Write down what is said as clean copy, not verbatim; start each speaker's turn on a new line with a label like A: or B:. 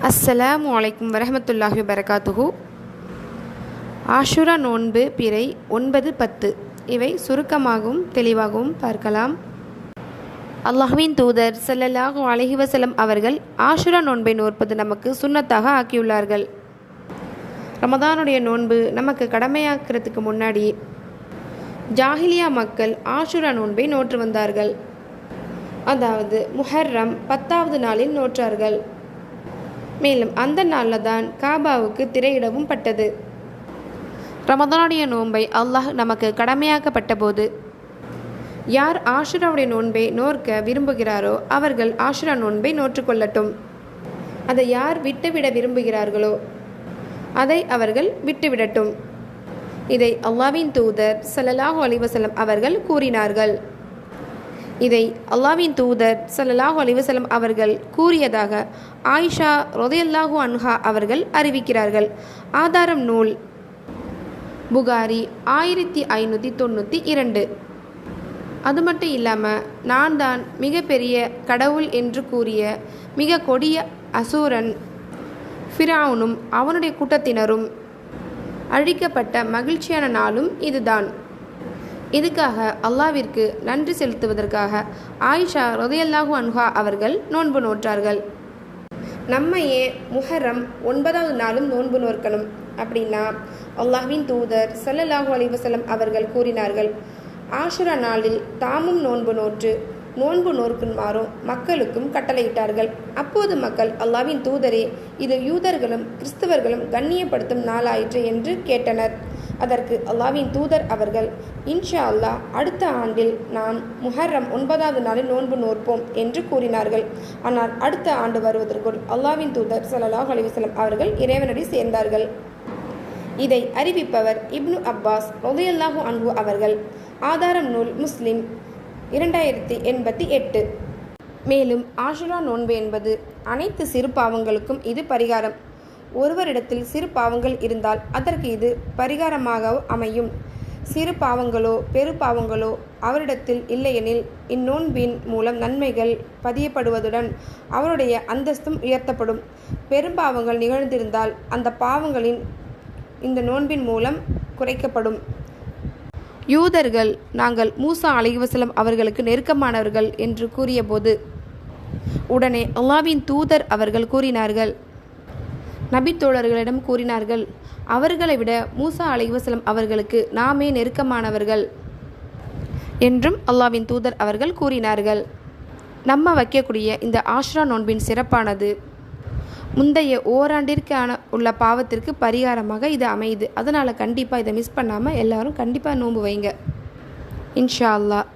A: அஸ்ஸலாமு அலைக்கும் வரஹ்மத்துல்லாஹி வபரகாத்துஹு. ஆஷுரா நோன்பு பிறை 9, 10 இவை சுருக்கமாகவும் தெளிவாகவும் பார்க்கலாம். அல்லாஹ்வின் தூதர் ஸல்லல்லாஹு அலைஹி வஸல்லம் அவர்கள் ஆஷுரா நோன்பை நோற்பது நமக்கு சுன்னத்தாக ஆக்கியுள்ளார்கள். ரமதானுடைய நோன்பு நமக்கு கடமையாக்கிறதுக்கு முன்னாடி ஜாஹிலியா மக்கள் ஆஷுரா நோன்பை நோற்று வந்தார்கள். அதாவது முஹர்ரம் 10வது நாளில் நோற்றார்கள். மேலும் அந்த நாளில் தான் காபாவுக்கு திரையிடவும் பட்டது. ரமதானுடைய நோன்பை அல்லாஹ் நமக்கு கடமையாக்கப்பட்ட போது யார் ஆஷுராவுடைய நோன்பை நோற்க விரும்புகிறாரோ அவர்கள் ஆஷுரா நோன்பை நோற்றுக்கொள்ளட்டும். அதை யார் விட்டுவிட விரும்புகிறார்களோ அதை அவர்கள் விட்டுவிடட்டும். இதை அல்லாஹ்வின் தூதர் ஸல்லல்லாஹு அலைஹி வஸல்லம் அவர்கள் கூறினார்கள். இதை அல்லாஹ்வின் தூதர் ஸல்லல்லாஹு அலைஹி வஸல்லம் அவர்கள் கூறியதாக ஆயிஷா ரலியல்லாஹு அன்ஹா அவர்கள் அறிவிக்கிறார்கள். ஆதாரம் நூல் புகாரி 1592. அது மட்டும் இல்லாமல் நான் தான் மிகப்பெரிய கடவுள் என்று கூறிய மிக கொடிய அசூரன் ஃபிரௌனும் அவனுடைய கூட்டத்தினரும் அழிக்கப்பட்ட மகிழ்ச்சியான நாளும் இதுதான். இதுக்காக அல்லாஹ்விற்கு நன்றி செலுத்துவதற்காக ஆயிஷா ரலியல்லாஹு அன்ஹா அவர்கள் நோன்பு நோற்றார்கள். நம்ம ஏன் முஹர்ரம் 9வது நாளும் நோன்பு நோற்கணும் அப்படின்னா அல்லாஹ்வின் தூதர் ஸல்லல்லாஹு அலைஹி வஸல்லம் அவர்கள் கூறினார்கள், ஆஷுரா நாளில் தாமும் நோன்பு நோற்குமாறும் மக்களுக்கும் கட்டளையிட்டார்கள். அப்போது மக்கள், அல்லாஹ்வின் தூதரே, இது யூதர்களும் கிறிஸ்தவர்களும் கண்ணியப்படுத்தும் நாளாயிற்று என்று கேட்டனர். அதற்கு அல்லாஹ்வின் தூதர் அவர்கள், இன்ஷா அல்லாஹ் அடுத்த ஆண்டில் நாம் முஹர்ரம் 9வது நாளில் நோன்பு நோற்போம் என்று கூறினார்கள். ஆனால் அடுத்த ஆண்டு வருவதற்குள் அல்லாஹ்வின் தூதர் ஸல்லல்லாஹு அலைஹி வஸல்லம் அவர்கள் இறைவனடி சேர்ந்தார்கள். இதை அறிவிப்பவர் இப்னு அப்பாஸ் ரலியல்லாஹு அன்ஹு அவர்கள். ஆதாரம் நூல் முஸ்லிம் 2088. மேலும் ஆஷுரா நோன்பு என்பது அனைத்து சிறு பாவங்களுக்கும் இது பரிகாரம். ஒருவரிடத்தில் சிறு பாவங்கள் இருந்தால் அதற்கு இது பரிகாரமாக அமையும். சிறு பாவங்களோ பெரு பாவங்களோ அவரிடத்தில் இல்லையெனில் இந்நோன்பின் மூலம் நன்மைகள் பதியப்படுவதுடன் அவருடைய அந்தஸ்தும் உயர்த்தப்படும். பெரும்பாவங்கள் நிகழ்ந்திருந்தால் அந்த பாவங்களின் இந்த நோன்பின் மூலம் குறைக்கப்படும். யூதர்கள் நாங்கள் மூசா அலைஹி வஸல்லம் அவர்களுக்கு நெருக்கமானவர்கள் என்று கூறியபோது உடனே அல்லாஹ்வின் தூதர் அவர்கள் கூறினார்கள், நபித்தோழர்களிடம் கூறினார்கள், அவர்களை விட மூசா அலைஹி வஸல்லம் அவர்களுக்கு நாமே நெருக்கமானவர்கள் என்றும் அல்லாஹ்வின் தூதர் அவர்கள் கூறினார்கள். நம்ம வைக்கக்கூடிய இந்த ஆஷுரா நோன்பின் சிறப்பானது முந்தைய ஓராண்டிற்கான உள்ள பாவத்திற்கு பரிகாரமாக இது அமையுது. அதனால் கண்டிப்பாக இதை மிஸ் பண்ணாமல் எல்லாரும் கண்டிப்பாக நோன்பு வைங்க. இன்ஷா அல்லாஹ்.